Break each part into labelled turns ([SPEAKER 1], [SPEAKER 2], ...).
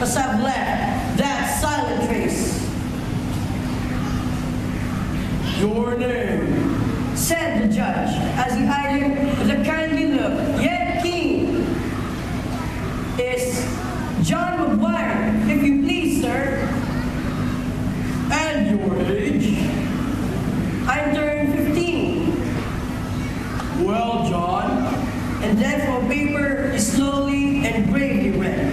[SPEAKER 1] 'cause I've left that silent trace.
[SPEAKER 2] Your name?
[SPEAKER 1] Said the judge, as he eyed him with a kindly look, yet keen, is John McGuire, if you please, sir.
[SPEAKER 2] And your age?
[SPEAKER 1] I turned 15.
[SPEAKER 2] Well, John.
[SPEAKER 1] And then from paper, he slowly and gravely read.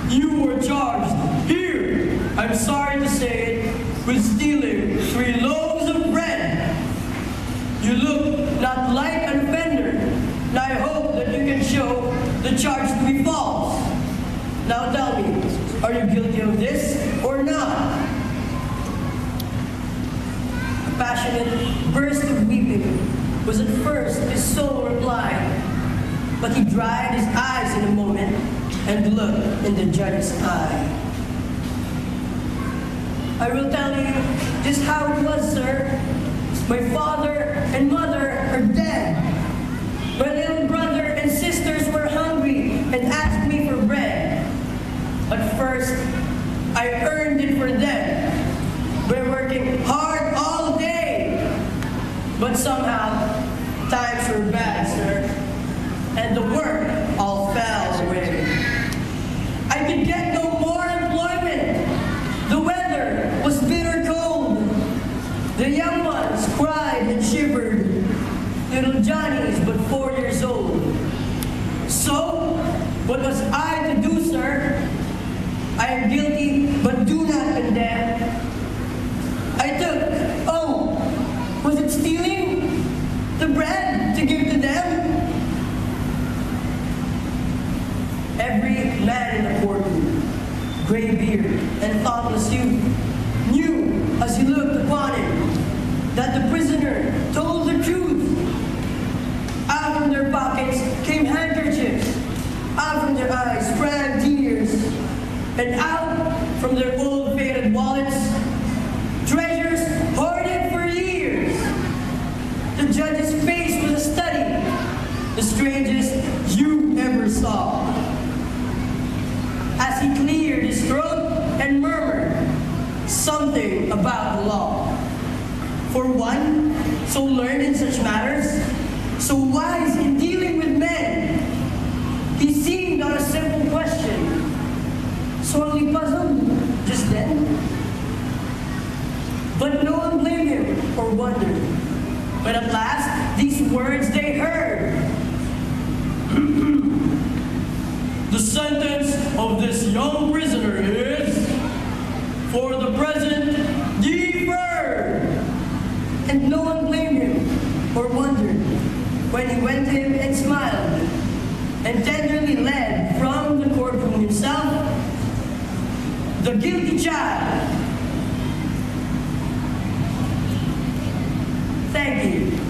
[SPEAKER 2] You were charged here, I'm sorry to say it, with stealing 3 loaves of bread.
[SPEAKER 1] You look not like an offender, and I hope that you can show the charge to be false. Now tell me, are you guilty of this or not? A passionate burst of weeping was at first his sole reply, but he dried his eyes in a moment and looked in the judge's eye. I will tell you just how it was, sir. My father and mother are dead. My little brother and sisters were hungry and asked me for bread. At first, I earned it for them by working hard all day. But somehow, times were bad, sir, and the work all fell away. I could get no more employment. The weather was bitter cold. The young ones cried and shivered. Little Johnny's but 4 years old. So, what was I to do, sir? I am guilty, but do not condemn. I took, was it stealing? The bread to give to them? Every man in the courtroom, gray beard and thoughtless youth, knew as he looked upon him that the prisoner told the truth. Out from their pockets came handkerchiefs, out from their eyes sprang tears, and out from their old faded wallets, treasures hoarded for years. The judge's face was a study, the strangest you ever saw. As he cleared his throat and murmured something about the law. For one, so learned in such matters, so wise in dealing with men, he seemed on a simple question, sorely puzzled just then. But no one blamed him or wondered. But at last, these words they heard.
[SPEAKER 2] The sentence of this young prisoner is, for the present, deferred.
[SPEAKER 1] And no one blamed him or wondered when he went to him and smiled and tenderly led from the courtroom himself the guilty child. Thank you.